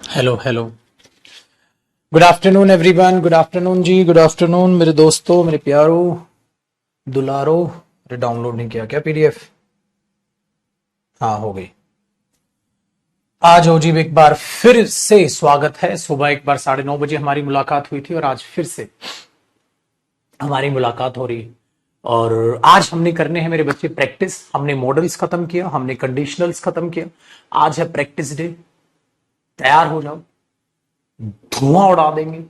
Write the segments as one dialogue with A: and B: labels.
A: Hello hello. Good afternoon everyone. Good afternoon जी। Good afternoon मेरे दोस्तों, मेरे प्यारो, दुलारो। अरे डाउनलोड नहीं किया क्या पीडीएफ? हाँ, हो गई। आज हो जी एक बार फिर से स्वागत है। सुबह एक बार 9:30 बजे हमारी मुलाकात हुई थी और आज फिर से हमारी मुलाकात हो रही है। और आज हमने करने हैं मेरे बच्चे प्रैक्टिस। हमने मॉडल्स खत्म किया, हमने कंडीशनल्स खत्म किया। आज है प्रैक्टिस डे। तैयार हो जाओ। धुआं उड़ा देंगे,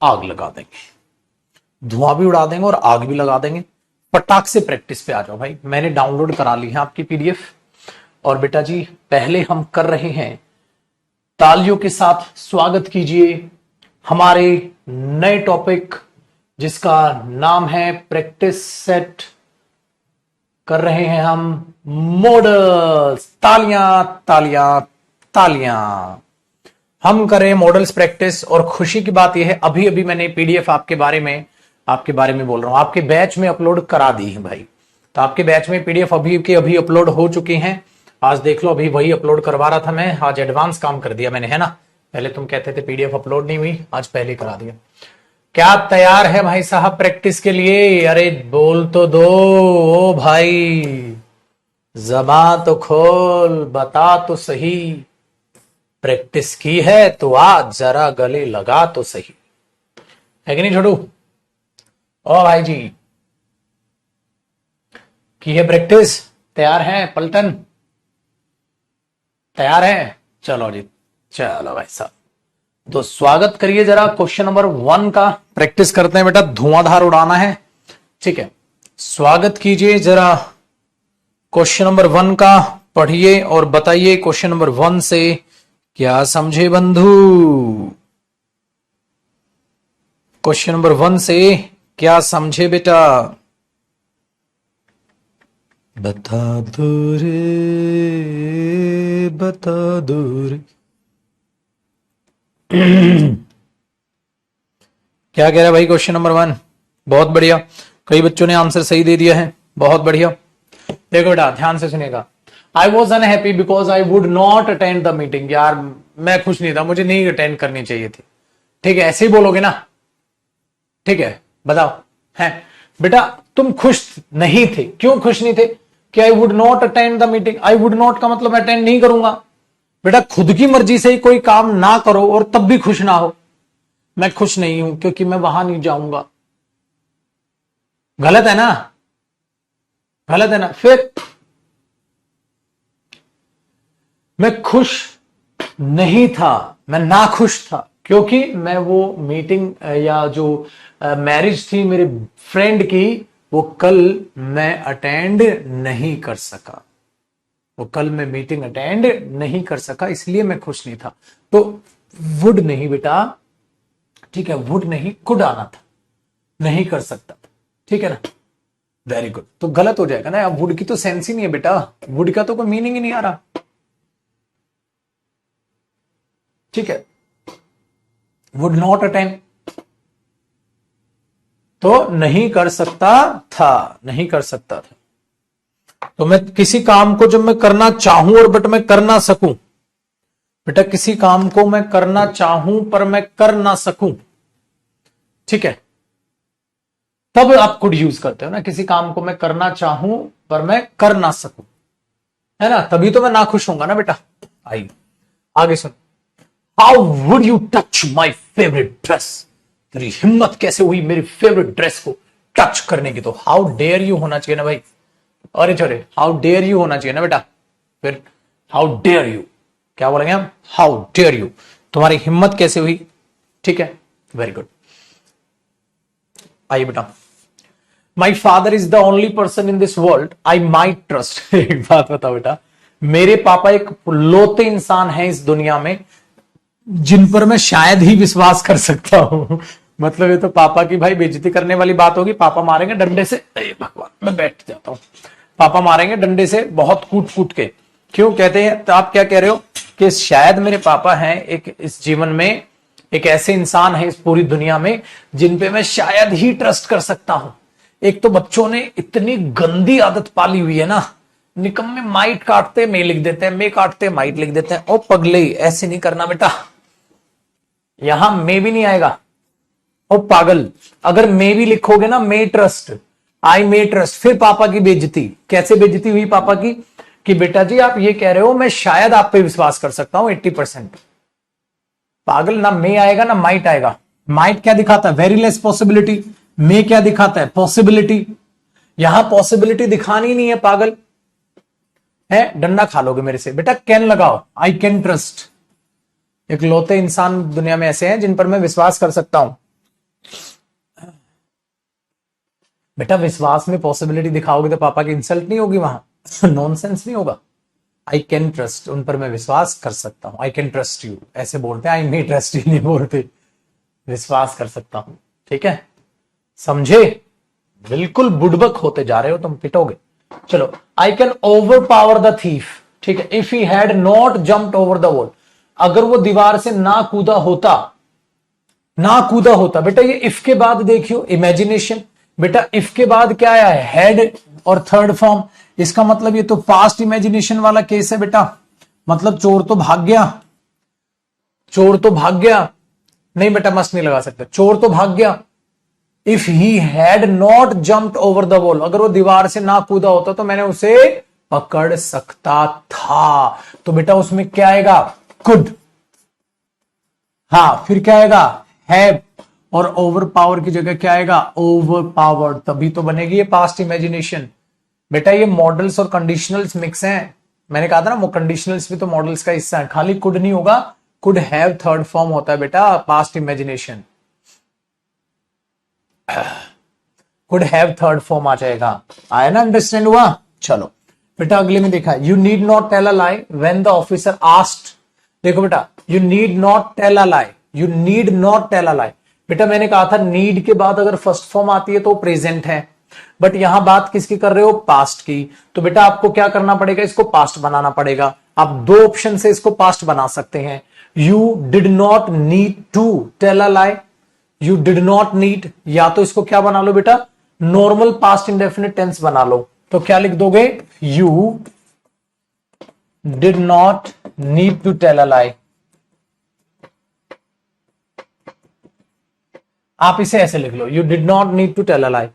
A: आग लगा देंगे। धुआं भी उड़ा देंगे और आग भी लगा देंगे। पटाख से प्रैक्टिस पे आ जाओ भाई। मैंने डाउनलोड करा ली है आपकी पीडीएफ। और बेटा जी, पहले हम कर रहे हैं, तालियों के साथ स्वागत कीजिए हमारे नए टॉपिक जिसका नाम है प्रैक्टिस सेट। कर रहे हैं हम मॉडल्स। तालियां तालियां तालियां। हम करें मॉडल्स प्रैक्टिस। और खुशी की बात यह है, अभी अभी मैंने पीडीएफ आपके बारे में बोल रहा हूं, आपके बैच में अपलोड करा दी है भाई। तो आपके बैच में पीडीएफ अभी के अभी अपलोड हो चुकी हैं। आज देख लो, अभी वही अपलोड करवा रहा था मैं। आज एडवांस काम कर दिया मैंने, है ना। पहले तुम कहते थे पीडीएफ अपलोड नहीं हुई, आज पहले करा दिया। क्या तैयार है भाई साहब प्रैक्टिस के लिए? अरे बोल तो दो ओ भाई, जबान तो खोल, बता तो सही। प्रैक्टिस की है तो आज जरा गले लगा तो सही, है कि नहीं छोटू? ओ भाई जी, की है प्रैक्टिस? तैयार है पलटन? तैयार है? चलो जी, चलो भाई साहब। तो स्वागत करिए जरा। क्वेश्चन नंबर 1 का प्रैक्टिस करते हैं बेटा। धुआंधार उड़ाना है, ठीक है। स्वागत कीजिए जरा। क्वेश्चन नंबर 1 का पढ़िए और बताइए क्वेश्चन नंबर 1 से क्या समझे बंधु। क्वेश्चन नंबर 1 से क्या समझे बेटा? बता दो रे, बता दो रे। क्या कह रहा है भाई क्वेश्चन नंबर 1? बहुत बढ़िया, कई बच्चों ने आंसर सही दे दिया है, बहुत बढ़िया। देखो बेटा, ध्यान से सुनिएगा। I was unhappy because I would not attend the meeting. यार मैं खुश नहीं था, मुझे नहीं अटेंड करनी चाहिए थी। ठीक है, ऐसे ही बोलोगे ना? ठीक है, बताओ। है बेटा, तुम खुश नहीं थे। क्यों खुश नहीं थे? कि I would not attend the meeting. I would not का मतलब अटेंड नहीं करूंगा। बेटा, खुद की मर्जी से ही कोई काम ना करो और तब भी खुश ना हो। मैं खुश नहीं हूं क्योंकि मैं वहां नहीं जाऊंगा। गलत है ना? गलत है ना? फिर मैं खुश नहीं था, मैं नाखुश था क्योंकि मैं वो मीटिंग या जो मैरिज थी मेरे फ्रेंड की, वो कल मैं अटेंड नहीं कर सका। वो कल मैं मीटिंग अटेंड नहीं कर सका, इसलिए मैं खुश नहीं था। तो वुड नहीं बेटा, ठीक है, वुड नहीं, कुड आना था। नहीं कर सकता था, ठीक है ना। Very good. तो गलत हो जाएगा ना, अब वुड की तो सेंस ही नहीं है बेटा। वुड का तो कोई मीनिंग ही नहीं आ रहा, ठीक है। वुड नॉट अटेंड तो नहीं कर सकता था, नहीं कर सकता था। तो मैं किसी काम को जब मैं करना चाहूं और बट मैं कर ना सकूं, बेटा किसी काम को मैं करना चाहूं पर मैं कर ना सकूं, ठीक है, तब आप कुड यूज करते हो ना। किसी काम को मैं करना चाहूं पर मैं कर ना सकूं, है ना, तभी तो मैं नाखुश होऊंगा ना बेटा। आइए आगे सुन। How would you touch my favourite dress? तेरी हिम्मत कैसे हुई मेरी फेवरेट ड्रेस को टच करने की? तो हाउ डेयर यू होना चाहिए ना भाई। अरे छोरे, हाउ डेयर यू होना चाहिए ना बेटा। फिर हाउ डेयर यू क्या बोलेंगे हम? हाउ डेयर यू, तुम्हारी हिम्मत कैसे हुई, ठीक है। Very good. आइए बेटा। My father is the only person in this world I might trust. एक बात बताओ बेटा, मेरे पापा एक लौते इंसान है इस दुनिया में जिन पर मैं शायद ही विश्वास कर सकता हूं। मतलब ये तो पापा की भाई बेइज्जती करने वाली बात होगी। पापा मारेंगे डंडे से, भगवान मैं बैठ जाता हूं। पापा मारेंगे डंडे से बहुत कूट कूट के। क्यों कहते हैं? तो आप क्या कह रहे हो कि शायद मेरे पापा हैं एक इस जीवन में, एक ऐसे इंसान है इस पूरी दुनिया में जिन पे मैं शायद ही ट्रस्ट कर सकता हूं। एक तो बच्चों ने इतनी गंदी आदत पाली हुई है ना, निकम्मे माइट काटते में लिख देते हैं, मे काटते माइट लिख देते हैं। ओ पगले, ऐसे नहीं करना बेटा। यहां मे भी नहीं आएगा। ओ पागल, अगर मे भी लिखोगे ना, मे ट्रस्ट, आई मे ट्रस्ट, फिर पापा की बेइज्जती। कैसे बेइज्जती हुई पापा की? कि बेटा जी आप ये कह रहे हो, मैं शायद आप पे विश्वास कर सकता हूं 80%। पागल, ना मे आएगा ना माइट आएगा। माइट क्या दिखाता है? Very less possibility. मे क्या दिखाता है? पॉसिबिलिटी। यहां पॉसिबिलिटी दिखानी नहीं है पागल, है डंडा खा लोगे मेरे से। बेटा कैन लगाओ, आई कैन ट्रस्ट। इकलौते इंसान दुनिया में ऐसे हैं जिन पर मैं विश्वास कर सकता हूं। बेटा विश्वास में पॉसिबिलिटी दिखाओगे तो पापा की इंसल्ट नहीं होगी वहां? नॉनसेंस नहीं होगा। आई कैन ट्रस्ट, उन पर मैं विश्वास कर सकता हूं। आई कैन ट्रस्ट यू ऐसे बोलते हैं, आई मे ट्रस्ट यू नहीं बोलते, विश्वास कर सकता हूं। ठीक है, समझे? बिल्कुल बुड़बक होते जा रहे हो तुम, पिटोगे। चलो, I can over power the thief. ठीक है, if he had not jumped over the wall, अगर वो दीवार से ना कूदा होता, ना कूदा होता। बेटा ये इफ के बाद देखियो, इमेजिनेशन। बेटा इफ के बाद क्या आया है? हैड और थर्ड फॉर्म। इसका मतलब ये तो पास्ट इमेजिनेशन वाला केस है बेटा। मतलब चोर तो भाग गया, चोर तो भाग गया। नहीं बेटा मस्त नहीं लगा सकते, चोर तो भाग गया। If he had not jumped over the wall, अगर वो दीवार से ना कूदा होता तो मैंने उसे पकड़ सकता था। तो बेटा उसमें क्या आएगा? कुड। हाँ, फिर क्या आएगा? हैव। और ओवर पावर की जगह क्या आएगा? Over power. तभी तो बनेगी ये पास्ट इमेजिनेशन। बेटा ये मॉडल्स और कंडीशनल्स मिक्स हैं। मैंने कहा था ना, वो कंडीशनल्स भी तो मॉडल्स का हिस्सा है। खाली कुड नहीं होगा, कुड हैव थर्ड फॉर्म होता है बेटा past imagination. Could have third form आ जाएगा। आया ना, अंडरस्टैंड हुआ? चलो बेटा अगले में देखा, you need not tell a lie when the officer asked. देखो बेटा, you need not tell a lie, you need not tell a lie. बेटा मैंने कहा था नीड के बाद अगर फर्स्ट फॉर्म आती है तो प्रेजेंट है, बट यहां बात किसकी कर रहे हो? पास्ट की। तो बेटा आपको क्या करना पड़ेगा? इसको पास्ट बनाना पड़ेगा। आप दो ऑप्शन से इसको पास्ट बना सकते हैं। You did not need to tell a lie, you did not need, या तो इसको क्या बना लो बेटा? नॉर्मल पास्ट इंडेफिनिट टेंस बना लो। तो क्या लिख दोगे? You did not need to tell a lie. आप इसे ऐसे लिख लो, you did not need to tell a lie,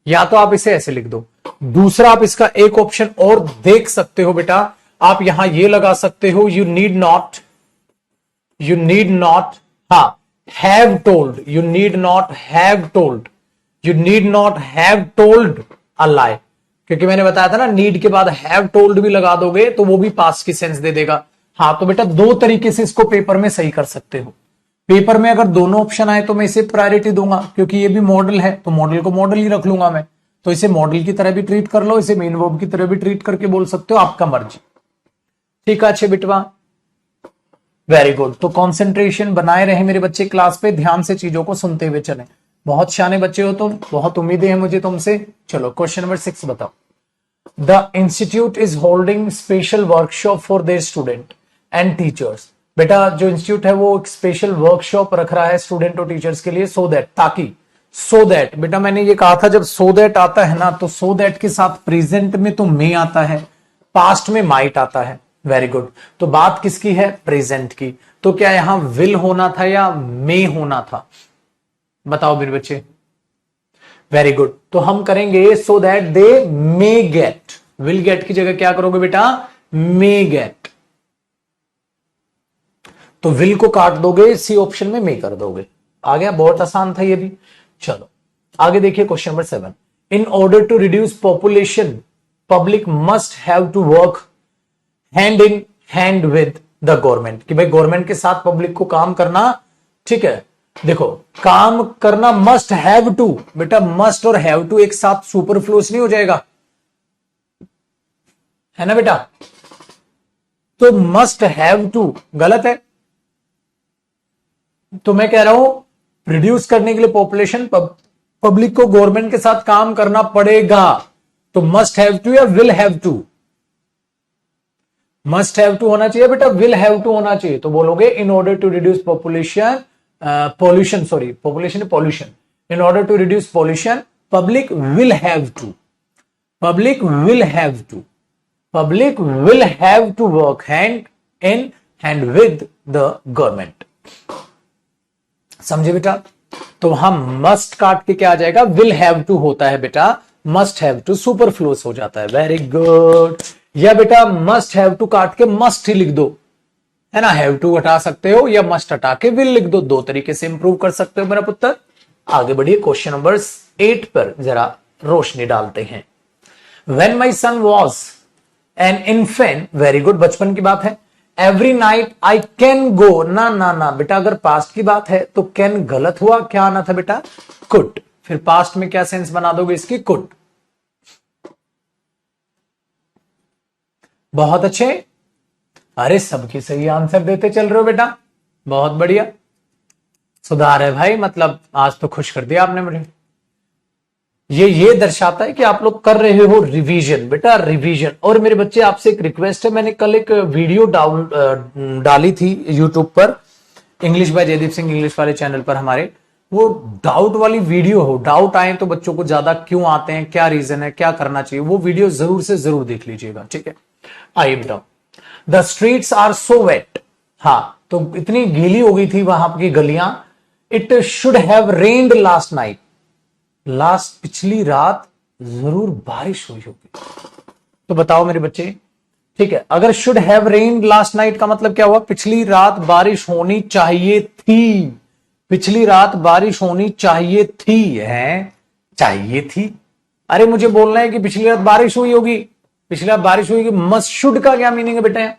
A: या तो आप इसे ऐसे लिख दो। दूसरा आप इसका एक ऑप्शन और देख सकते हो बेटा, आप यहां ये लगा सकते हो, you need not, you need not, हाँ, have told, you need not have told, you need not have told a lie. क्योंकि मैंने बताया था ना, नीड के बाद हैव टोल्ड भी लगा दोगे तो वो भी पास्ट की सेंस दे देगा। हाँ, तो बेटा दो तरीके से इसको पेपर में सही कर सकते हो। पेपर में अगर दोनों ऑप्शन आए तो मैं इसे प्रायोरिटी दूंगा, क्योंकि ये भी मॉडल है तो मॉडल को मॉडल ही रख लूंगा मैं। तो इसे मॉडल की तरह भी ट्रीट कर लो, इसे मेन वर्ब की तरह भी ट्रीट करके बोल सकते हो, आपका मर्जी। ठीक है अच्छे बिटवा, वेरी गुड। तो कंसंट्रेशन बनाए रहे मेरे बच्चे, क्लास पे ध्यान से चीजों को सुनते हुए चलें। बहुत शाने बच्चे हो तुम, बहुत उम्मीदें हैं मुझे तुमसे। चलो क्वेश्चन नंबर 6 बताओ। The institute is holding special workshop for their student and teachers. बेटा जो इंस्टीट्यूट है वो एक स्पेशल वर्कशॉप रख रहा है स्टूडेंट और टीचर्स के लिए, सो दैट, ताकि, सो दैट। बेटा मैंने ये कहा था जब सो दैट आता है ना, तो सो दैट के साथ प्रेजेंट में तो मे आता है, पास्ट में माइट आता है। Very good. तो बात किसकी है? प्रेजेंट की। तो क्या यहां विल होना था या मे होना था? बताओ मेरे बच्चे। Very good. तो हम करेंगे so that they may gate. Will get की जगह क्या करोगे बेटा? मे गेट। तो विल को काट दोगे, सी ऑप्शन में मे कर दोगे। आ गया, बहुत आसान था ये भी। चलो आगे देखिए question number 7। In order to reduce population public must have to work hand in hand with the government. कि भाई गवर्नमेंट के साथ पब्लिक को काम करना, ठीक है। देखो काम करना मस्ट हैव टू, बेटा मस्ट और हैव टू एक साथ सुपरफ्लूस नहीं हो जाएगा, है ना बेटा? तो मस्ट हैव टू गलत है। तो मैं कह रहा हूं रिड्यूस करने के लिए पॉपुलेशन, पब्लिक को गवर्नमेंट के साथ काम करना पड़ेगा। तो मस्ट हैव टू या will have to? Must have to होना चाहिए बेटा, विल हैव टू होना चाहिए। तो बोलोगे in order to reduce population, pollution, sorry population pollution, in order to reduce pollution public will have to, public will have to, public will have to work hand in hand with the government. समझे बेटा? तो वहां must काट के क्या आ जाएगा, will have to होता है बेटा, मस्ट हैव टू सुपरफ्लुअस हो जाता है। Very good. या बेटा मस्ट हैव टू काट के मस्ट ही लिख दो, है ना, हैव टू हटा सकते हो या मस्ट हटा के विल लिख दो, दो तरीके से इंप्रूव कर सकते हो मेरा पुत्र। आगे बढ़िए, क्वेश्चन नंबर 8 पर जरा रोशनी डालते हैं। When my son was an infant, very good, बचपन की बात है। Every night I can go, ना ना ना बेटा, अगर पास्ट की बात है तो कैन गलत हुआ, क्या आना था बेटा, कुड। फिर पास्ट में क्या सेंस बना दोगे इसकी, कुड। बहुत अच्छे, अरे सबके सही आंसर देते चल रहे हो बेटा, बहुत बढ़िया, सुधार है भाई, मतलब आज तो खुश कर दिया आपने मुझे। ये दर्शाता है कि आप लोग कर रहे हो रिवीजन बेटा, रिवीजन। और मेरे बच्चे आपसे एक रिक्वेस्ट है, मैंने कल एक वीडियो डाली थी यूट्यूब पर, English by Jaydeep Singh English वाले चैनल पर हमारे, वो डाउट वाली वीडियो हो, डाउट आए तो बच्चों को ज्यादा क्यों आते हैं, क्या रीजन है, क्या करना चाहिए, वो वीडियो जरूर से जरूर देख लीजिएगा, ठीक है। आइए बेटा, the streets are so wet, हाँ तो इतनी गीली हो गई थी वहां की गलियां। It should have rained last night, last पिछली रात जरूर बारिश हुई होगी। तो बताओ मेरे बच्चे, ठीक है, अगर should have rained last night का मतलब क्या हुआ, पिछली रात बारिश होनी चाहिए थी, पिछली रात बारिश होनी चाहिए थी, है चाहिए थी। अरे मुझे बोलना है कि पिछली रात बारिश हुई होगी, पिछली रात बारिश हुई होगी, मस्ट शुड का क्या मीनिंग है बेटा,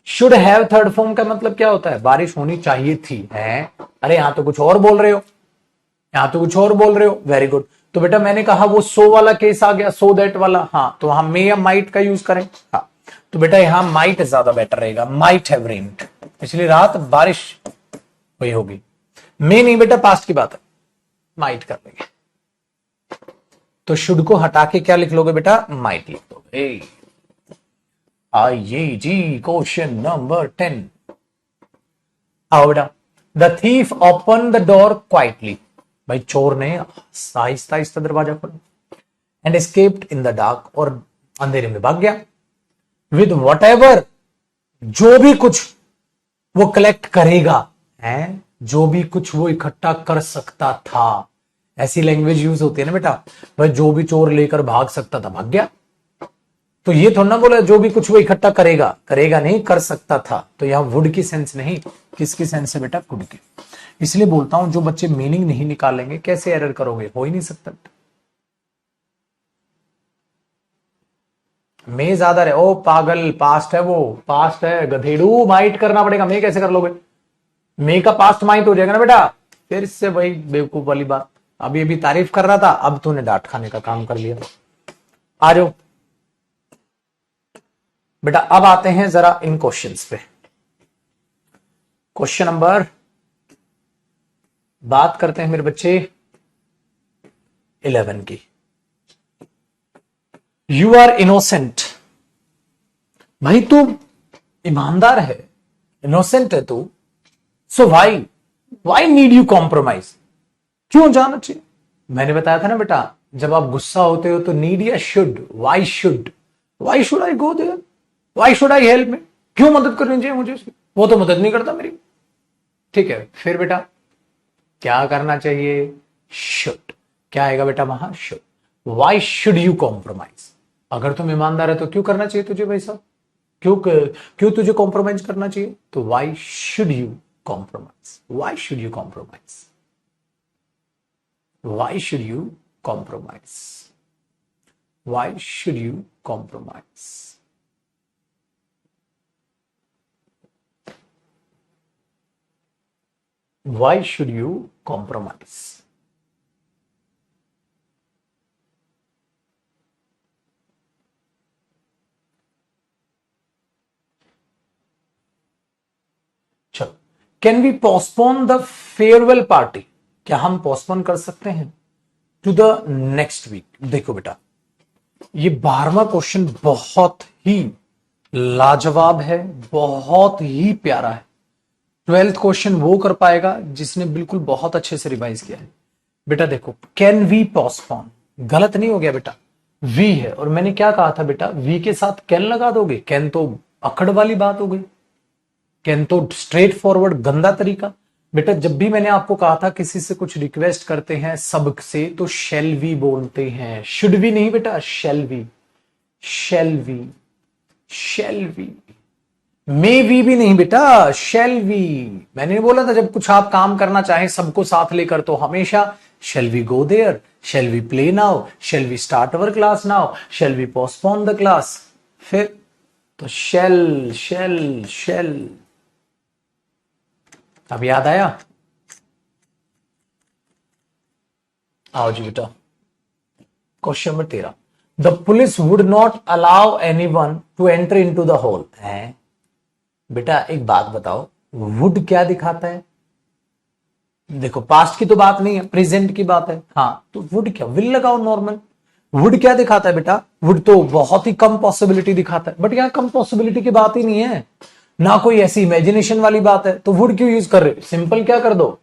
A: शुड हैव थर्ड फॉर्म का मतलब क्या होता है, बारिश होनी चाहिए थी, है। अरे यहां तो कुछ और बोल रहे हो, यहां तो कुछ और बोल रहे हो, वेरी गुड। तो बेटा मैंने कहा वो सो वाला केस आ गया, सो दैट वाला, हाँ तो हम मे या माइट का यूज करें, हाँ तो बेटा यहां माइट ज्यादा बेटर रहेगा, माइट हैव रेन्ड, पिछली रात बारिश हुई होगी। मे नहीं बेटा, पास्ट की बात है, माइट कर लेंगे। तो शुड को हटा के क्या लिख लोगे बेटा, माइट लिख दोगे। आइए जी, क्वेश्चन नंबर 10। आओ बेटा, the thief open the door quietly, भाई चोर ने आहिस्ता आहिस्ता दरवाजा खोला, and escaped in the dark, और अंधेरे में भाग गया, विद वट एवर, जो भी कुछ वो कलेक्ट करेगा, है जो भी कुछ वो इकट्ठा कर सकता था, ऐसी लैंग्वेज यूज होती है ना बेटा, भाई जो भी चोर लेकर भाग सकता था भाग गया। तो ये थोड़ा ना बोला जो भी कुछ वो इकट्ठा करेगा, करेगा नहीं, कर सकता था, तो यहां वुड की सेंस नहीं, किसकी सेंस है बेटा, कुड की। इसलिए बोलता हूं जो बच्चे मीनिंग नहीं निकालेंगे कैसे एरर करोगे, हो ही नहीं सकता। मे ज्यादा रहे, ओ पागल, पास्ट है वो, पास्ट है गधेड़ू, माइट करना पड़ेगा, मे कैसे कर लोगे, मे का पास्ट माइट हो जाएगा ना बेटा, फिर से वही बेवकूफ वाली बात, अभी अभी तारीफ कर रहा था, अब तूने डांट खाने का काम कर लिया। आ जाओ बेटा, अब आते हैं जरा इन क्वेश्चंस पे। क्वेश्चन नंबर, बात करते हैं मेरे बच्चे 11 की। यू आर इनोसेंट, भाई तू ईमानदार है, इनोसेंट है तू, so why why need you compromise, क्यों जाना चाहिए। मैंने बताया था ना बेटा, जब आप गुस्सा होते हो तो नीड या should, why should I go there, why should I help me, क्यों मदद करनी चाहिए मुझे उसकी, वो तो मदद नहीं करता मेरी, ठीक है। फिर बेटा क्या करना चाहिए, शुड, क्या आएगा बेटा वहां, should. Why should you compromise, अगर तुम ईमानदार है तो क्यों करना चाहिए तुझे भाई साहब, क्यों तुझे कॉम्प्रोमाइज करना चाहिए, तो why should you compromise, why should you compromise, why should you compromise, why should you compromise. Why should you compromise? चलो, can we postpone the farewell party, क्या हम पोस्टपोन कर सकते हैं टू द नेक्स्ट वीक। देखो बेटा, ये 12वां question बहुत ही लाजवाब है, बहुत ही प्यारा है। 12th क्वेश्चन वो कर पाएगा जिसने बिल्कुल बहुत अच्छे से रिवाइज किया है। बेटा देखो, कैन वी पोस्टपोन, गलत नहीं हो गया बेटा, वी है, और मैंने क्या कहा था बेटा, वी के साथ कैन लगा दोगे, कैन तो अकड़ वाली बात हो गई, कैन तो स्ट्रेट फॉरवर्ड गंदा तरीका, बेटा जब भी मैंने आपको कहा था किसी से कुछ रिक्वेस्ट करते हैं सबक से तो शैल वी बोलते हैं, शुड वी नहीं बेटा, shall we, shall we, shall we, may we भी नहीं बेटा, शैल वी। मैंने बोला था जब कुछ आप काम करना चाहें सबको साथ लेकर तो हमेशा shall we go there, shall we play now, shall we start our class now, shall we postpone the class. फिर तो शैल शैल शैल। अब याद आया? आओ जी बेटा, question number 13। The police would not allow anyone to enter into the hall. है बेटा एक बात बताओ, वुड क्या दिखाता है? देखो पास्ट की तो बात नहीं है, प्रेजेंट की बात है। हाँ तो वुड क्या, विल लगाओ नॉर्मल। वुड क्या दिखाता है बेटा? वुड तो बहुत ही कम पॉसिबिलिटी दिखाता है, बट यहां कम पॉसिबिलिटी की बात ही नहीं है, ना कोई ऐसी इमेजिनेशन वाली बात है, तो वुड क्यों यूज कर रहे? सिंपल क्या कर दो,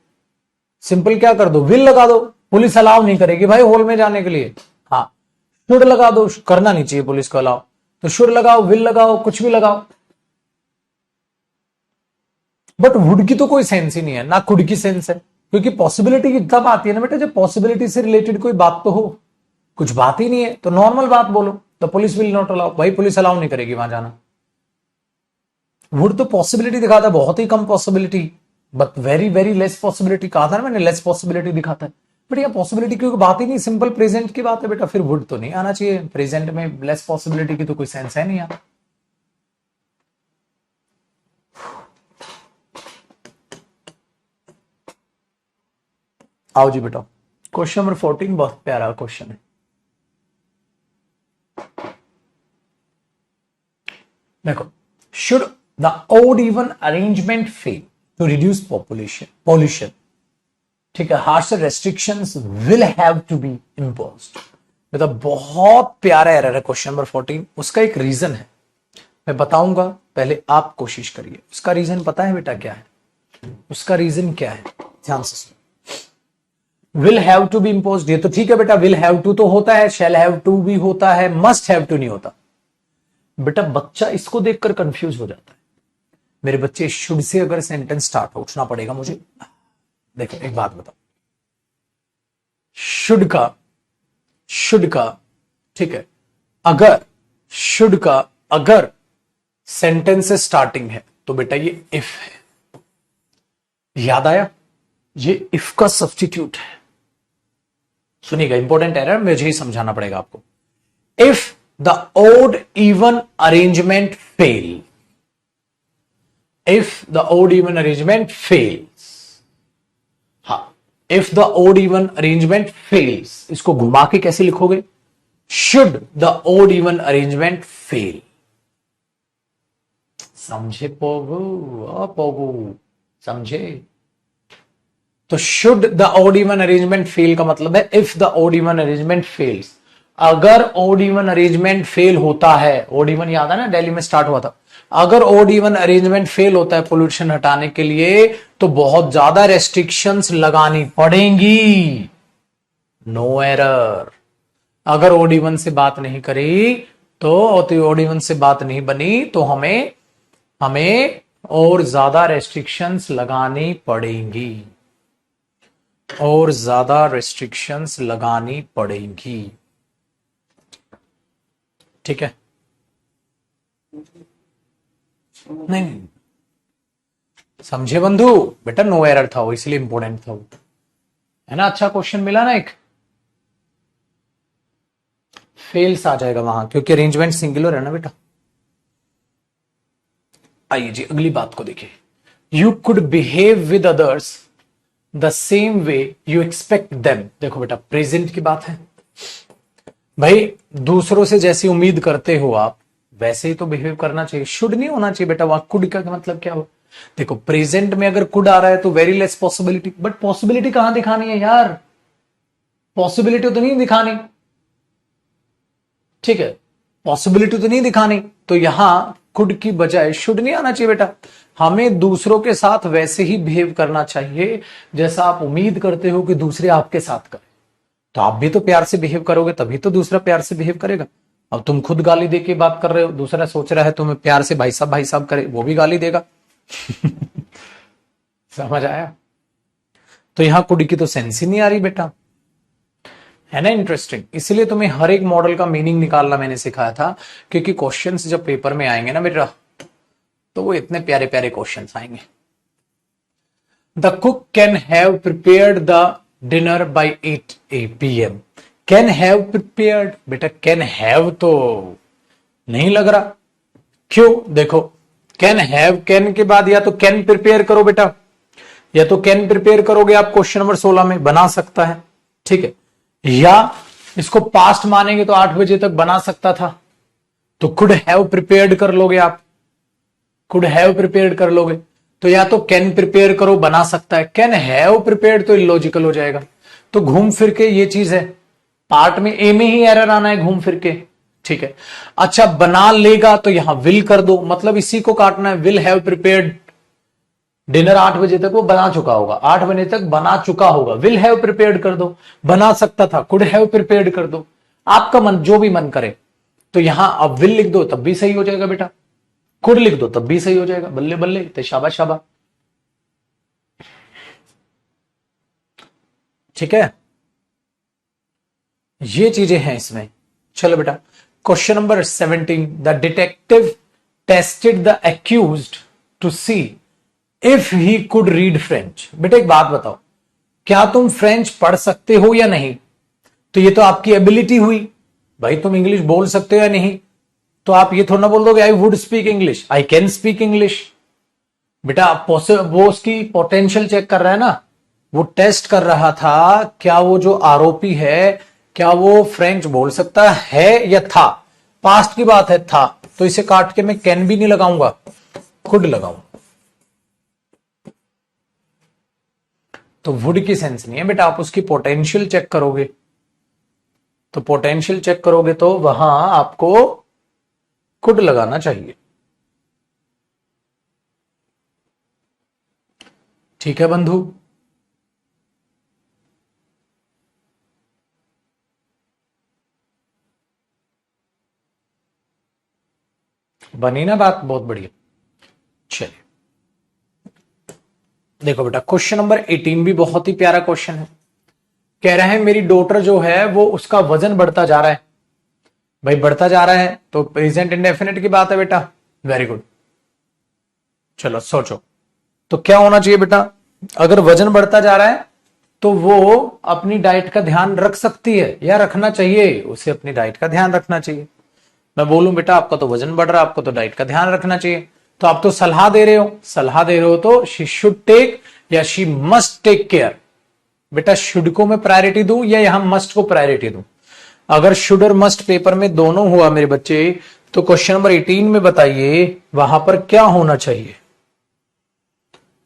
A: सिंपल क्या कर दो, विल लगा दो। पुलिस अलाउ नहीं करेगी भाई हॉल में जाने के लिए। हाँ शुड लगा दो, करना नहीं चाहिए पुलिस को अलाउ, तो शुड लगाओ, विल लगाओ, कुछ भी लगाओ, बट वुड की तो कोई सेंस ही नहीं है, ना कुड की सेंस है, क्योंकि पॉसिबिलिटी तब आती है ना बेटा जब पॉसिबिलिटी से रिलेटेड कोई बात तो हो, कुछ बात ही नहीं है तो नॉर्मल बात बोलो, the police will not allow, भाई पुलिस अलाउ नहीं करेगी वहां जाना। वुड तो पॉसिबिलिटी दिखाता है, बहुत ही कम possibility, but very very less possibility, कहा था ना मैंने, लेस पॉसिबिलिटी दिखाता है। बट यह पॉसिबिलिटी की बात ही नहीं, सिंपल प्रेजेंट की बात है बेटा, फिर वुड तो नहीं आना चाहिए प्रेजेंट में, लेस पॉसिबिलिटी की तो कोई सेंस है नहीं यार। आओ जी बेटा, क्वेश्चन नंबर 14 बहुत प्यारा क्वेश्चन है। देखो, should the odd even arrangement fail to reduce population pollution, ठीक है, harsher restrictions will have to be imposed. मतलब बहुत प्यारा एरर है क्वेश्चन नंबर 14, उसका एक रीजन है, मैं बताऊंगा, पहले आप कोशिश करिए। उसका रीजन पता है बेटा क्या है? उसका रीजन क्या है, ध्यान से सुनो। Will have to be imposed, ये तो ठीक है बेटा, विल हैव टू तो होता है, शैल हैव टू भी होता है, मस्ट हैव टू नहीं होता। बेटा बच्चा इसको देखकर कंफ्यूज हो जाता है, मेरे बच्चे शुड से अगर सेंटेंस स्टार्ट हो, उठना पड़ेगा मुझे। देखो एक बात बताओ, शुड का ठीक है, अगर शुड का अगर सेंटेंस से स्टार्टिंग है तो बेटा ये इफ है, याद आया? ये इफ का सब्स्टिट्यूट है। सुनिएगा, इंपॉर्टेंट एरर, मुझे ही समझाना पड़ेगा आपको। If the odd even arrangement fail, if the odd even arrangement fails, हाँ, if the odd even arrangement fails, इसको घुमा के कैसे लिखोगे? Should the odd even arrangement fail. समझे पोगू? पोगू समझे? तो should the odd even arrangement fail का मतलब है if the odd even arrangement fails, अगर ओड इवन अरेंजमेंट फेल होता है, ओड इवन याद है ना, दिल्ली में स्टार्ट हुआ था, अगर ओड इवन अरेंजमेंट फेल होता है पोल्यूशन हटाने के लिए तो बहुत ज्यादा रेस्ट्रिक्शंस लगानी पड़ेंगी। No error. अगर ओड इवन से बात नहीं करी तो ओड इवन से बात नहीं बनी तो हमें और ज्यादा रेस्ट्रिक्शंस लगानी पड़ेंगी, और ज्यादा रेस्ट्रिक्शंस लगानी पड़ेंगी, ठीक है? नहीं समझे बंधु? बेटा नो एरर था वो, इसलिए इंपॉर्टेंट था वो, है ना? अच्छा क्वेश्चन मिला ना एक, फेल्स आ जाएगा वहां क्योंकि अरेंजमेंट सिंगुलर है ना बेटा। आइए जी अगली बात को देखिए। You could behave with others the same way you expect them. देखो बेटा प्रेजेंट की बात है, भाई दूसरों से जैसी उम्मीद करते हो आप वैसे ही तो बिहेव करना चाहिए, शुड नहीं होना चाहिए बेटा। वहां कुड का मतलब क्या हो? देखो प्रेजेंट में अगर कुड आ रहा है तो very less possibility, but possibility कहां दिखानी है यार? पॉसिबिलिटी तो नहीं दिखानी, ठीक है, पॉसिबिलिटी तो नहीं दिखानी, तो यहां कुड की बजाय शुड नहीं आना चाहिए बेटा। हमें दूसरों के साथ वैसे ही बिहेव करना चाहिए जैसा आप उम्मीद करते हो कि दूसरे आपके साथ करें, तो आप भी तो प्यार से बिहेव करोगे तभी तो दूसरा प्यार से बिहेव करेगा। अब तुम खुद गाली दे के बात कर रहे हो, दूसरा सोच रहा है तुम्हें प्यार से भाई साहब करे, वो भी गाली देगा। समझ आया? तो यहां कुड की तो सेंस ही नहीं आ रही बेटा, है ना इंटरेस्टिंग। इसलिए तुम्हें हर एक मॉडल का मीनिंग निकालना मैंने सिखाया था, क्योंकि क्वेश्चंस जब पेपर में आएंगे ना बेटा, तो वो इतने प्यारे प्यारे क्वेश्चंस आएंगे। The cook can have prepared the dinner by 8 PM। Can have prepared, बेटा कैन हैव तो नहीं लग रहा, क्यों? देखो कैन हैव, कैन के बाद या तो कैन प्रिपेयर करो बेटा, या तो कैन प्रिपेयर करोगे आप क्वेश्चन नंबर 16 में, बना सकता है, ठीक है। या इसको पास्ट मानेंगे तो 8 बजे तक बना सकता था, तो कुड हैव प्रिपेयर्ड कर लोगे आप, कुड हैव प्रिपेयर्ड कर लोगे। तो या तो कैन प्रिपेयर करो, बना सकता है, कैन हैव प्रिपेयर्ड तो इलॉजिकल हो जाएगा। तो घूम फिर के ये चीज है, पार्ट में ए में ही एरर आना है घूम फिर के, ठीक है। अच्छा बना लेगा तो यहां विल कर दो, मतलब इसी को काटना है, विल हैव प्रिपेयर्ड डिनर 8 बजे तक वो बना चुका होगा, 8 बजे तक बना चुका होगा, विल हैव प्रिपेयर्ड कर दो, बना सकता था, कुड हैव प्रिपेयर्ड कर दो, आपका मन जो भी मन करे। तो यहां अब विल लिख दो तब भी सही हो जाएगा बेटा, कुड लिख दो तब भी सही हो जाएगा, बल्ले बल्ले, तो शाबाश शाबाश, ठीक है। ये चीजें हैं इसमें। चलो बेटा question number 17, the detective tested the accused to see if he could read French. बेटा एक बात बताओ, क्या तुम फ्रेंच पढ़ सकते हो या नहीं? तो ये तो आपकी एबिलिटी हुई, भाई तुम इंग्लिश बोल सकते हो या नहीं। तो आप ये थोड़ा ना बोल दोगे I would speak English, I can speak English. बेटा वो उसकी पोटेंशियल चेक कर रहा है ना, वो टेस्ट कर रहा था क्या वो जो आरोपी है, क्या वो फ्रेंच बोल सकता है या था। पास्ट की बात है था, तो इसे काट के मैं कैन भी नहीं लगाऊंगा, कुड लगाऊंगा। तो वुड की सेंस नहीं है बेटा, आप उसकी पोटेंशियल चेक करोगे, तो पोटेंशियल चेक करोगे तो वहां आपको कुड लगाना चाहिए, ठीक है बंधु। बनी ना बात, बहुत बढ़िया। चलिए देखो बेटा क्वेश्चन नंबर 18 भी बहुत ही प्यारा क्वेश्चन है। कह रहे हैं मेरी डॉटर जो है वो उसका वजन बढ़ता जा रहा है। भाई बढ़ता जा रहा है तो प्रेजेंट इंडेफिनिट की बात है बेटा, वेरी गुड। चलो सोचो तो क्या होना चाहिए बेटा, अगर वजन बढ़ता जा रहा है तो वो अपनी डाइट का ध्यान रख सकती है या रखना चाहिए, उसे अपनी डाइट का ध्यान रखना चाहिए। मैं बोलूं बेटा आपका तो वजन बढ़ रहा है, आपको तो डाइट का ध्यान रखना चाहिए, तो आप तो सलाह दे रहे हो, सलाह दे रहे हो तो शी शुड टेक या शी मस्ट टेक केयर। बेटा शुड को मैं प्रायोरिटी दूं या यहां मस्ट को प्रायोरिटी दूं? अगर शुड और मस्ट पेपर में दोनों हुआ मेरे बच्चे, तो क्वेश्चन नंबर 18 में बताइए वहां पर क्या होना चाहिए?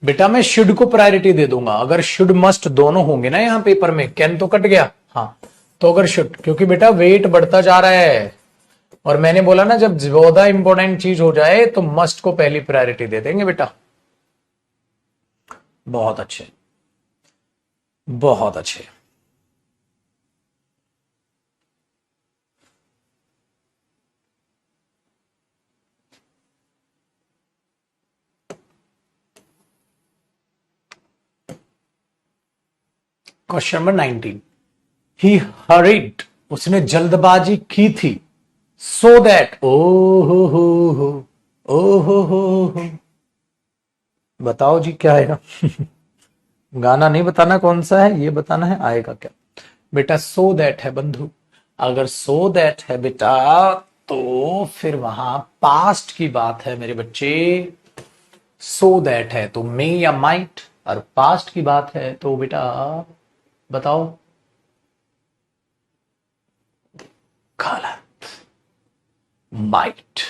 A: बेटा मैं शुड को प्रायोरिटी दे दूंगा, अगर शुड मस्ट दोनों होंगे ना यहां पेपर में, कैन तो कट गया, हाँ तो अगर शुड, क्योंकि बेटा वेट बढ़ता जा रहा है, और मैंने बोला ना जब ज्यादा इंपॉर्टेंट चीज हो जाए तो मस्ट को पहली प्रायोरिटी दे देंगे बेटा। बहुत अच्छे, बहुत अच्छे। क्वेश्चन नंबर 19, ही हरिड, उसने जल्दबाजी की थी, सो दैट, ओ हो, ओ हो, बताओ जी क्या आएगा? गाना नहीं बताना कौन सा है, ये बताना है आएगा क्या। बेटा सो दैट है बंधु, अगर सो दैट है बेटा तो फिर वहां पास्ट की बात है मेरे बच्चे, सो दैट है तो मे या माइट, और पास्ट की बात है तो बेटा बताओ, गलत, माइट।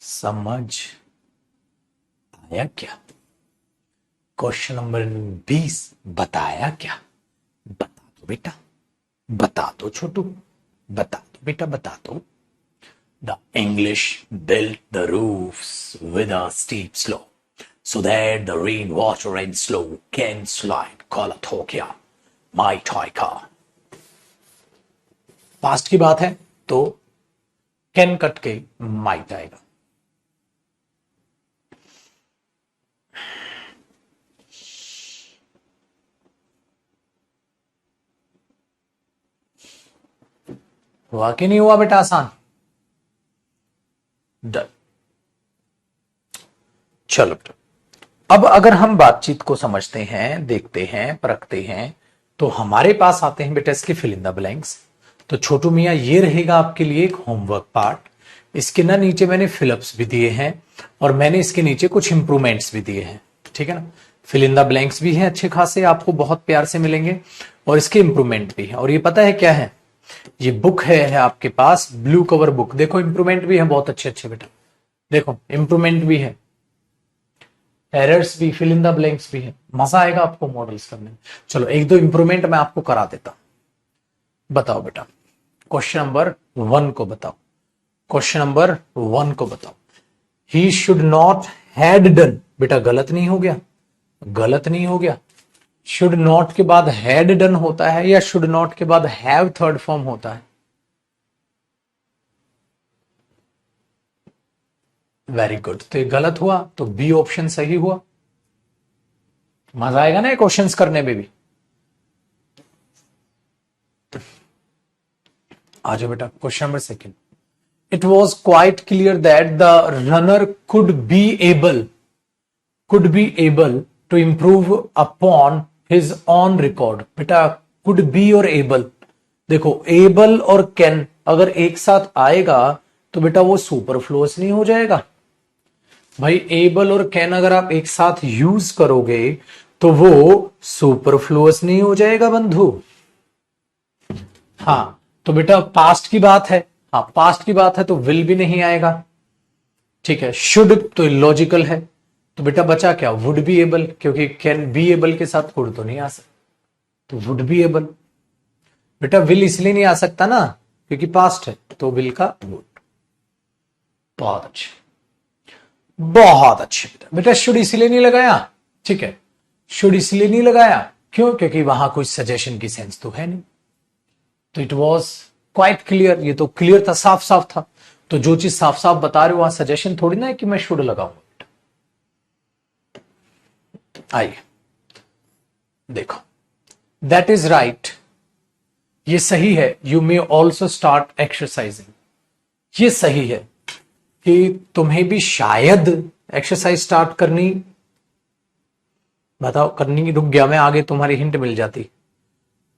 A: समझ आया क्या? क्वेश्चन नंबर 20 बताया क्या? बता दो बेटा, बता दो छोटू, बता दो बेटा, बता दो। The English built the roofs with a steep slope so that the rainwater and snow can slide. Kola Tokyo, my toy car. Past की बात है तो कैन कट के माइट आएगा। हुआ कि नहीं हुआ बेटा आसान? डन। चलो बेटा, अब अगर हम बातचीत को समझते हैं, देखते हैं, परखते हैं, तो हमारे पास आते हैं बेटा इसके फिल इन द ब्लैंक्स। तो छोटू मियां ये रहेगा आपके लिए एक होमवर्क पार्ट। इसके ना नीचे मैंने फिलअप्स भी दिए हैं और मैंने इसके नीचे कुछ इंप्रूवमेंट्स भी दिए हैं, ठीक है ना। फिल इन द ब्लैंक्स भी हैं अच्छे खासे, आपको बहुत प्यार से मिलेंगे, और इसके इंप्रूवमेंट भी है। और ये पता है क्या है? ये बुक है आपके पास, ब्लू कवर बुक। देखो इंप्रूवमेंट भी है बहुत अच्छे अच्छे बेटा, देखो इंप्रूवमेंट भी है, एरर्स भी, फिल इन द ब्लैंक्स भी है। मजा आएगा आपको मॉडल्स करने में। चलो एक दो इंप्रूवमेंट मैं आपको करा देता हूं। बताओ बेटा, क्वेश्चन नंबर 1 को बताओ, क्वेश्चन नंबर 1 को बताओ। He should not had done, बेटा गलत नहीं हो गया? गलत नहीं हो गया। शुड नॉट के बाद हैड डन होता है या शुड नॉट के बाद हैव थर्ड फॉर्म होता है? वेरी गुड, तो ये गलत हुआ, तो बी ऑप्शन सही हुआ। मजा आएगा ना ये क्वेश्चंस करने में भी। आ जाओ बेटा, question number 2। It was quite clear that the runner could be able to improve upon his own record. बेटा कुड बी और एबल, देखो एबल और कैन अगर एक साथ आएगा तो बेटा वो सुपरफ्लुअस नहीं हो जाएगा? भाई एबल और कैन अगर आप एक साथ यूज करोगे तो वो सुपरफ्लुअस नहीं हो जाएगा बंधु? हाँ, तो बेटा पास्ट की बात है, हाँ पास्ट की बात है तो विल भी नहीं आएगा, ठीक है। शुड तो लॉजिकल है, तो बेटा बचा क्या? वुड बी एबल, क्योंकि कैन बी एबल के साथ कुड तो नहीं आ सकता, तो वुड बी एबल। बेटा विल इसलिए नहीं आ सकता ना क्योंकि पास्ट है, तो विल का वुड। बहुत अच्छे, बहुत अच्छे बेटा। बेटा शुड इसलिए नहीं लगाया, ठीक है, शुड इसलिए नहीं लगाया, क्यों? क्योंकि वहां कोई सजेशन की सेंस तो है नहीं। तो इट वॉज क्वाइट क्लियर, ये तो क्लियर था, साफ साफ था। तो जो चीज साफ साफ बता रहे हो वहां सजेशन थोड़ी ना है कि मैं शुड लगाऊंगा। आइए देखो, दैट इज राइट, ये सही है। You may also start exercising, ये सही है कि तुम्हें भी शायद एक्सरसाइज स्टार्ट करनी, बताओ करनी, रुक गया मैं, आगे तुम्हारी हिंट मिल जाती,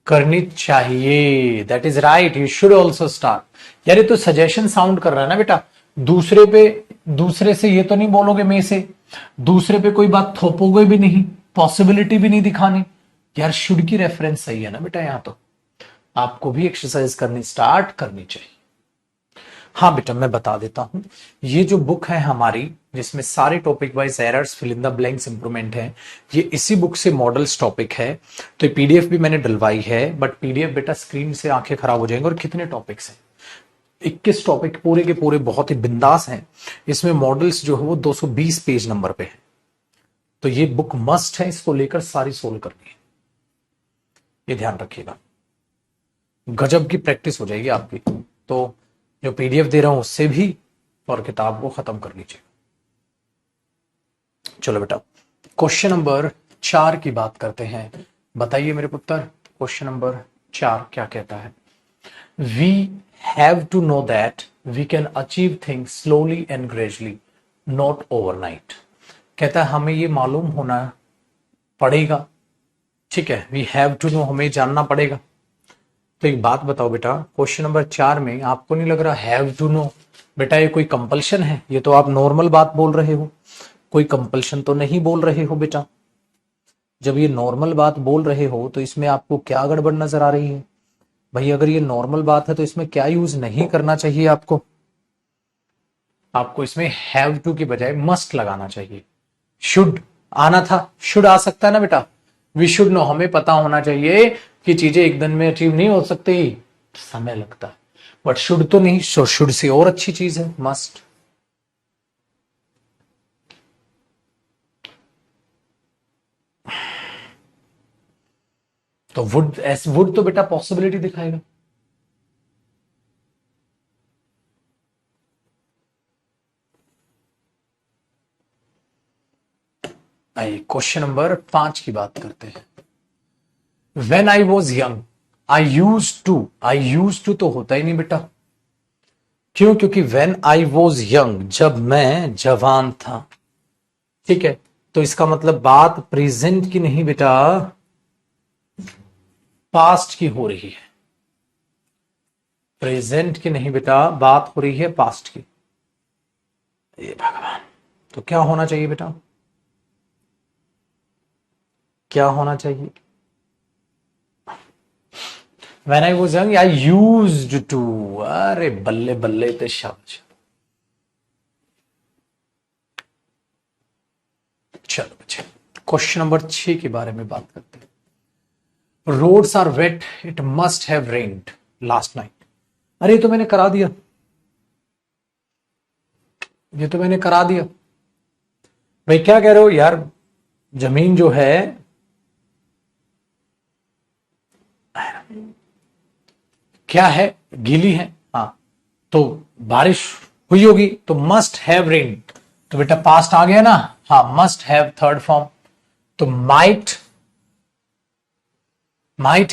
A: करनी चाहिए। That is right, you should also start. यार ये तो सजेशन साउंड कर रहा है ना बेटा, दूसरे पे, दूसरे से ये तो नहीं बोलोगे में से, दूसरे पे कोई बात थोपोगे भी नहीं, पॉसिबिलिटी भी नहीं दिखानी। यार शुड की रेफरेंस सही है ना बेटा, यहां तो आपको भी एक्सरसाइज करनी स्टार्ट करनी चाहिए। हाँ बेटा मैं बता देता हूं, ये जो बुक है हमारी जिसमें सारे topic wise errors, fill in the blanks, improvement है, ये इसी बुक से मॉडल्स टॉपिक है। तो ये पीडीएफ भी मैंने डलवाई है, बट पीडीएफ बेटा स्क्रीन से आंखें खराब हो जाएंगे। और कितने टॉपिक्स हैं? 21 टॉपिक पूरे के पूरे, बहुत ही बिंदास हैं। इसमें मॉडल्स जो है वो 220 पेज नंबर पे है। तो ये बुक मस्ट है, इसको लेकर सारी सोल्व करनी है, ये ध्यान रखिएगा। गजब की प्रैक्टिस हो जाएगी आपकी। तो जो पीडीएफ दे रहा हूं उससे भी, और किताब को खत्म कर लीजिए। चलो बेटा क्वेश्चन नंबर 4 की बात करते हैं। बताइए मेरे पुत्र, क्वेश्चन नंबर 4 क्या कहता है? We have to know that we can achieve things slowly and gradually, not overnight. कहता है हमें ये मालूम होना पड़ेगा, ठीक है, वी हैव टू नो, हमें जानना पड़ेगा। तो एक बात बताओ बेटा, क्वेश्चन नंबर 4 में आपको नहीं लग रहा हैव टू नो, बेटा ये कोई कंपल्शन है? ये तो आप नॉर्मल बात बोल रहे हो, कोई कंपल्शन तो नहीं बोल रहे हो बेटा। जब ये नॉर्मल बात बोल रहे हो तो इसमें आपको क्या गड़बड़ नजर आ रही है? भाई अगर ये नॉर्मल बात है तो इसमें क्या यूज नहीं करना चाहिए आपको? आपको इसमें हैव टू की बजाय मस्ट लगाना चाहिए। शुड आना था, शुड आ सकता है ना बेटा। वी शुड नो, हमें पता होना चाहिए कि चीजें एक दिन में अचीव नहीं हो सकती, समय लगता है। बट शुड तो नहीं, शुड से और अच्छी चीज है मस्ट। तो वुड, वुड तो बेटा पॉसिबिलिटी दिखाएगा। आइए क्वेश्चन नंबर 5 की बात करते हैं। When I was young I use to तो होता ही नहीं बेटा। क्यों? क्योंकि वेन आई वॉज यंग, जब मैं जवान था। ठीक है, तो इसका मतलब बात प्रेजेंट की नहीं बेटा, पास्ट की हो रही है। प्रेजेंट की नहीं बेटा, बात हो रही है पास्ट की। ये भगवान, तो क्या होना चाहिए बेटा? क्या होना चाहिए? When I was young, I used to। अरे बल्ले बल्ले ते शाबाश। चलो बच्चे, क्वेश्चन नंबर 6 के बारे में बात करते हैं। Roads are wet, it must have rained last night. अरे ये तो मैंने करा दिया, ये तो मैंने करा दिया। भाई क्या कह रहे हो यार? जमीन जो है क्या है? गीली है। हाँ, तो बारिश हुई होगी, तो मस्ट हैव रेन। तो बेटा पास्ट आ गया ना। हाँ, मस्ट हैव थर्ड फॉर्म। तो माइट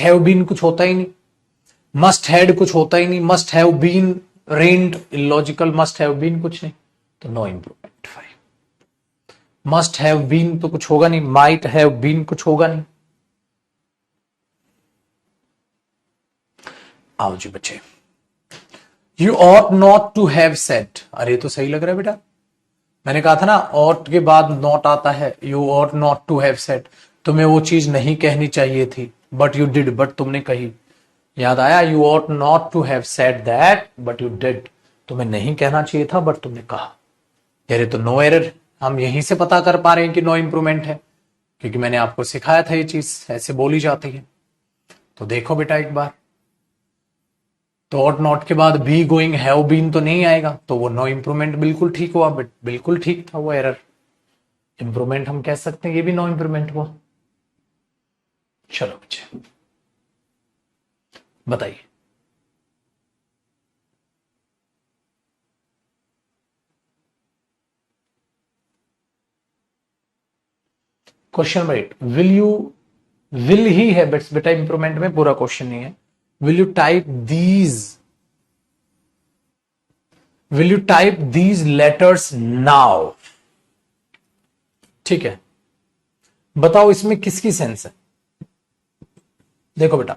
A: हैव बीन कुछ होता ही नहीं, मस्ट हैड कुछ होता ही नहीं, must have been rained illogical, must have been कुछ नहीं, तो no improvement. Five. Must have been तो कुछ होगा नहीं, माइट हैव बीन कुछ होगा नहीं। आओ जी बच्चे, you ought not to have said. अरे तो सही लग रहा है बेटा, मैंने कहा था ना ऑट के बाद नॉट आता है। You ought not to have said, तुम्हें वो चीज नहीं कहनी चाहिए थी, बट यू डिड, बट तुमने कही। याद आया? You ought not to have said that but you did, तुम्हें नहीं कहना चाहिए था बट तुमने कहा। यार तो नो एरर, हम यहीं से पता कर पा रहे हैं कि नो इंप्रूवमेंट है, क्योंकि मैंने आपको सिखाया था ये चीज ऐसे बोली जाती है। तो देखो बेटा एक बार, तो ऑट नॉट के बाद बी गोइंग हैव बीन तो नहीं आएगा, तो वो नो इंप्रूवमेंट बिल्कुल ठीक हुआ, बट बिल्कुल ठीक था वो एरर। इंप्रूवमेंट हम कह सकते हैं, ये भी नो इंप्रूवमेंट हुआ। चलो बच्चे बताइए। क्वेश्चन नंबर 8, विल ही है बेटा, इंप्रूवमेंट में पूरा क्वेश्चन नहीं है। Will you type these letters now. ठीक है, बताओ इसमें किसकी सेंस है? देखो बेटा,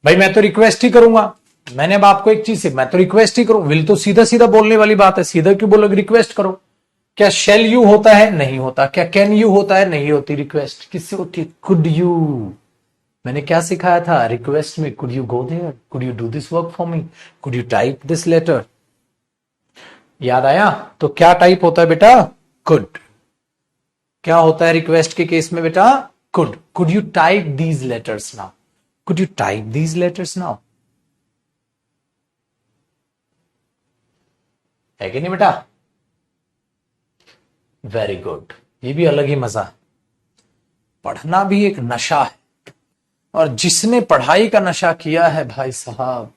A: भाई मैं तो रिक्वेस्ट ही करूंगा। मैंने अब आपको एक चीज से, मैं तो रिक्वेस्ट ही करूं। विल तो सीधा सीधा बोलने वाली बात है, सीधा क्यों बोलोगे रिक्वेस्ट करो? क्या शेल यू होता है? नहीं होता। क्या कैन यू होता है? नहीं होती। रिक्वेस्ट किससे होती है? Could you. मैंने क्या सिखाया था रिक्वेस्ट में? Could you go there, could you do this work for me, could you type this letter. याद आया? तो क्या टाइप होता है बेटा? कुड। क्या होता है रिक्वेस्ट के केस में बेटा? Could. Could you type these letters now, could you type these letters now. है कि नहीं बेटा? वेरी गुड, ये भी अलग ही मजा है। पढ़ना भी एक नशा है, और जिसने पढ़ाई का नशा किया है भाई साहब,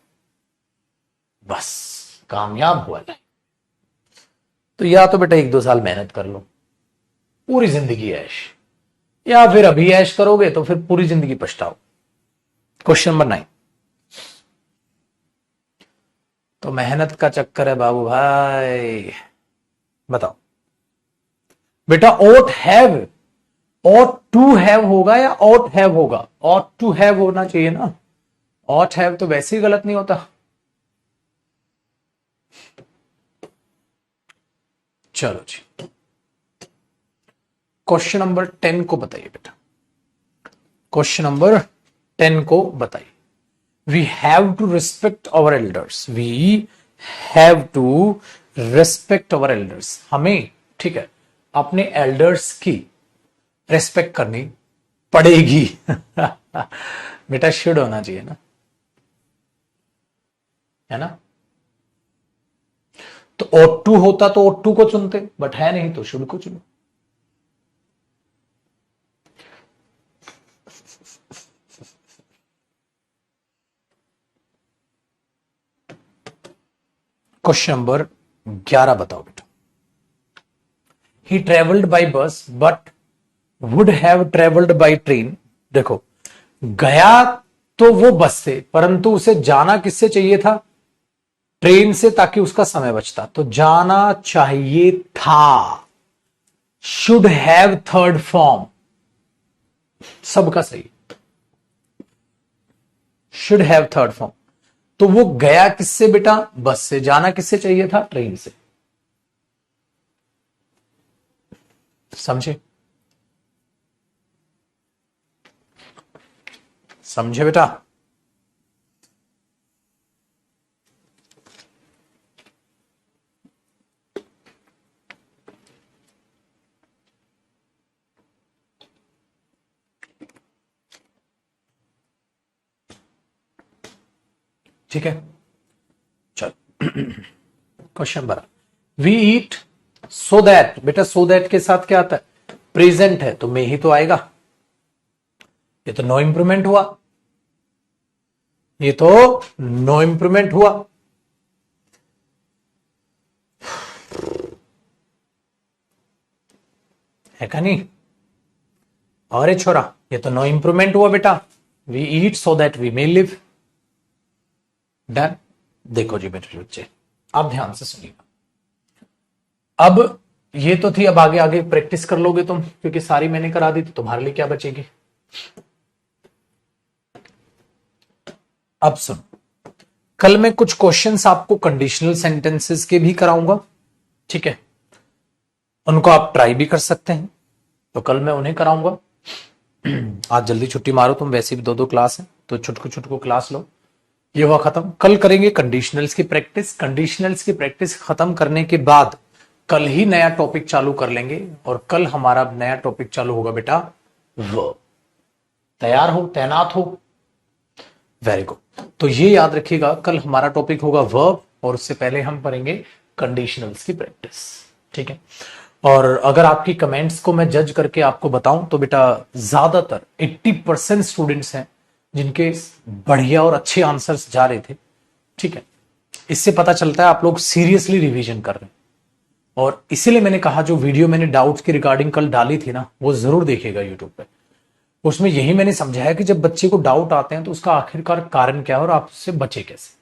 A: बस कामयाब हुआ नहीं। तो या तो बेटा 1-2 साल मेहनत कर लो, पूरी जिंदगी ऐश, या फिर अभी ऐश करोगे तो फिर पूरी जिंदगी पछताओ। क्वेश्चन नंबर 9, तो मेहनत का चक्कर है बाबू भाई। बताओ बेटा, ओट टू हैव होगा या ओट हैव होगा? ओट टू हैव होना चाहिए ना। ओट हैव तो वैसे ही गलत नहीं होता। चलो जी, क्वेश्चन नंबर 10 को बताइए बेटा। क्वेश्चन नंबर 10 को बताइए। We have to respect our elders, we have to respect our elders. हमें, ठीक है, अपने एल्डर्स की रेस्पेक्ट करनी पड़ेगी। बेटा शुड होना चाहिए ना, है ना? तो ought to होता तो ought to को चुनते, बट है नहीं तो शुड को चुनो। क्वेश्चन नंबर 11 बताओ बेटा। He travelled by bus but would have travelled by train. देखो, गया तो वो बस से, परंतु उसे जाना किससे चाहिए था? ट्रेन से, ताकि उसका समय बचता। तो जाना चाहिए था, शुड हैव थर्ड फॉर्म, सबका सही, शुड हैव थर्ड फॉर्म। तो वो गया किससे बेटा? बस से। जाना किससे चाहिए था? ट्रेन से। समझे? समझे बेटा? ठीक है, चल। Question 12, we eat so that. बेटा सो दैट के साथ क्या आता है? प्रेजेंट है तो मे ही तो आएगा। ये तो नो इंप्रूवमेंट हुआ, ये तो नो इंप्रूवमेंट हुआ। है का नहीं? और ये छोरा, ये तो नो इंप्रूवमेंट हुआ बेटा। We eat so that we may live. Done. देखो जी बेटे बच्चे, अब ध्यान से सुनिएगा। अब ये तो थी, अब आगे आगे प्रैक्टिस कर लोगे तुम, क्योंकि सारी मैंने करा दी, तो तुम्हारे लिए क्या बचेगी? अब सुन, कल मैं कुछ क्वेश्चंस आपको कंडीशनल सेंटेंसेस के भी कराऊंगा, ठीक है? उनको आप ट्राई भी कर सकते हैं, तो कल मैं उन्हें कराऊंगा। आज जल्दी छुट्टी मारो, तुम वैसे भी 2-2 क्लास है, तो छुटकू छुटकू क्लास लो। ये हुआ खत्म। कल करेंगे कंडीशनल्स की प्रैक्टिस। कंडीशनल्स की प्रैक्टिस खत्म करने के बाद कल ही नया टॉपिक चालू कर लेंगे, और कल हमारा नया टॉपिक चालू होगा बेटा वर्ब। तैयार हो? तैनात हो? Very good. तो ये याद रखिएगा, कल हमारा टॉपिक होगा वर्ब, और उससे पहले हम पढ़ेंगे कंडीशनल्स की प्रैक्टिस, ठीक है? और अगर आपकी कमेंट्स को मैं जज करके आपको बताऊं तो बेटा ज्यादातर 80% स्टूडेंट्स हैं जिनके बढ़िया और अच्छे आंसर्स जा रहे थे, ठीक है? इससे पता चलता है आप लोग सीरियसली रिवीजन कर रहे हैं। और इसीलिए मैंने कहा, जो वीडियो मैंने डाउट्स की रिगार्डिंग कल डाली थी ना, वो जरूर देखिएगा यूट्यूब पे। उसमें यही मैंने समझाया कि जब बच्चे को डाउट आते हैं तो उसका आखिरकार कारण क्या है और आप उससे बचे कैसे।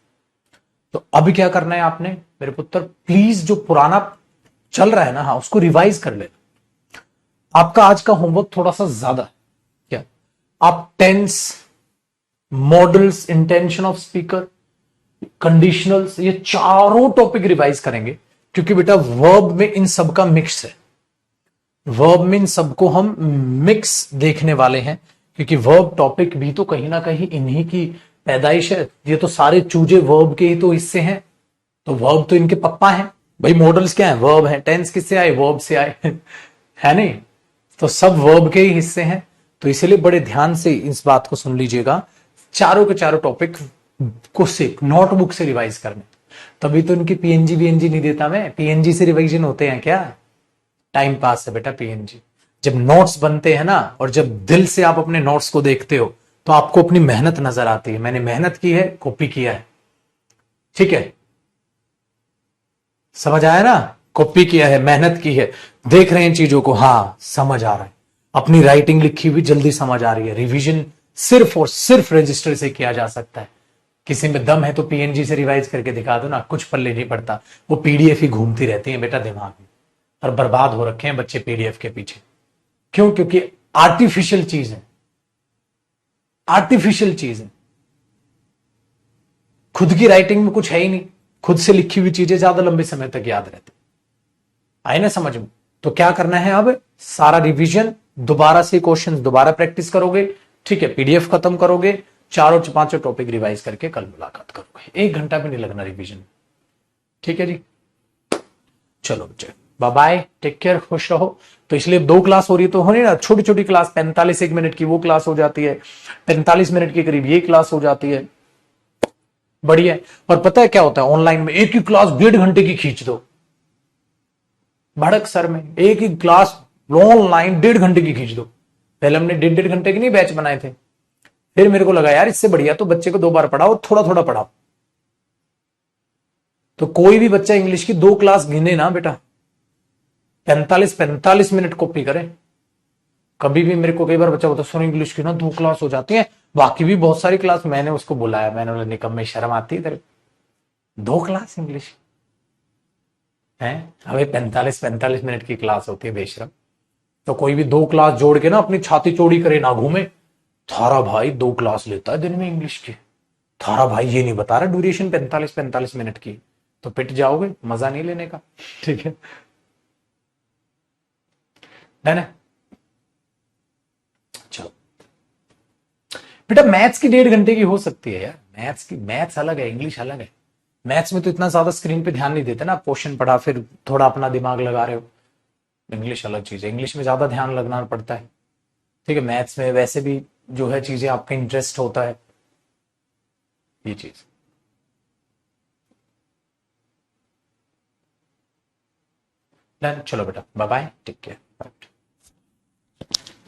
A: तो अभी क्या करना है आपने मेरे पुत्र, प्लीज जो पुराना चल रहा है ना, हाँ, उसको रिवाइज कर लेना। आपका आज का होमवर्क थोड़ा सा ज्यादा है। क्या? आप tense, modals, intention of speaker, conditionals, ये चारों टॉपिक रिवाइज करेंगे, क्योंकि बेटा वर्ब में इन सबका मिक्स है। वर्ब में इन सबको हम मिक्स देखने वाले हैं, क्योंकि वर्ब टॉपिक भी तो कहीं ना कहीं इन्हीं की पैदाइश है। ये तो सारे चूजे वर्ब के ही तो हिस्से हैं, तो वर्ब तो इनके पप्पा हैं भाई। मॉडल्स क्या है? वर्ब है। टेंस किससे आए? वर्ब से आए। है नहीं? तो सब वर्ब के ही हिस्से हैं। तो इसलिए बड़े ध्यान से इस बात को सुन लीजिएगा, चारों के चारों टॉपिक को से नोटबुक से रिवाइज करने। तभी तो इनकी पीएनजी वीएनजी नहीं देता मैं। पीएनजी से रिवाइजन होते हैं क्या? टाइम पास है बेटा पीएनजी। जब नोट्स बनते हैं ना, और जब दिल से आप अपने नोट्स को देखते हो, तो आपको अपनी मेहनत नजर आती है। मैंने मेहनत की है, कॉपी किया है, ठीक है? समझ आया ना? कॉपी किया है, मेहनत की है, देख रहे हैं चीजों को, हाँ समझ आ रहा है। अपनी राइटिंग लिखी हुई जल्दी समझ आ रही है। रिवीजन सिर्फ और सिर्फ रजिस्टर से किया जा सकता है। किसी में दम है तो पीएनजी से रिवाइज करके दिखा दो ना, कुछ पल्ले नहीं पड़ता। वो पीडीएफ ही घूमती रहती है बेटा दिमाग में, और बर्बाद हो रखे हैं बच्चे पीडीएफ के पीछे। क्यों? क्योंकि आर्टिफिशियल चीज है, आर्टिफिशियल चीज है। खुद की राइटिंग में कुछ है ही नहीं। खुद से लिखी हुई चीजें ज्यादा लंबे समय तक याद रहती। आए ना समझ में? तो क्या करना है, अब सारा रिवीजन दोबारा से, क्वेश्चन दोबारा प्रैक्टिस करोगे, ठीक है? पीडीएफ खत्म करोगे, चारों पांचों टॉपिक रिवाइज करके कल मुलाकात करोगे। 1 घंटा भी नहीं लगना रिवीजन, ठीक है जी? चलो बच्चे, बाय बाय, टेक केयर, खुश रहो। तो इसलिए 2 क्लास हो रही तो होनी ना, छोटी छोटी क्लास, 45 1 मिनट की वो क्लास हो जाती है, 45 मिनट के करीब ये क्लास हो जाती है। बढ़िया। और पता है क्या होता है ऑनलाइन में? एक ही क्लास 1.5 घंटे की खींच दो, भड़क सर में। एक ही क्लास ऑनलाइन 1.5 घंटे की खींच दो। पहले हमने 1.5 घंटे के नहीं बैच बनाए थे, फिर मेरे को लगा यार इससे बढ़िया तो बच्चे को 2 बार पढ़ाओ, थोड़ा थोड़ा पढ़ाओ। तो कोई भी बच्चा इंग्लिश की 2 क्लास गिने ना बेटा, 45 45 मिनट कॉपी करे, कभी भी मेरे को कई बार बच्चा बोलता है सर इंग्लिश की ना 2 क्लास हो जाती है, बाकी भी बहुत सारी क्लास। मैंने उसको बुलाया, मैंने बोला निकम में शर्म आती है तेरे, 2 क्लास इंग्लिश है? अबे 45-45 मिनट की क्लास होती है बेशरम। तो कोई भी 2 क्लास जोड़ के ना अपनी छाती चौड़ी करे ना घूमे। थारा भाई 2 क्लास लेता है दिन में इंग्लिश की, थारा भाई ये नहीं बता रहा ड्यूरेशन 45-45 मिनट की, तो पिट जाओगे, मजा नहीं लेने का। ठीक है ना? चलो बेटा, मैथ्स की 1.5 घंटे की हो सकती है यार। मैथ्स अलग है, इंग्लिश अलग है। मैथ्स में तो इतना ज्यादा स्क्रीन पे ध्यान नहीं देते ना, क्वेश्चन पढ़ा फिर थोड़ा अपना दिमाग लगा रहे हो। इंग्लिश अलग चीज है, इंग्लिश में ज्यादा ध्यान लगना पड़ता है। ठीक है, मैथ्स में वैसे भी जो है चीजें आपका इंटरेस्ट होता है, ये चीज। चलो बेटा, बाय बाय, टेक केयर।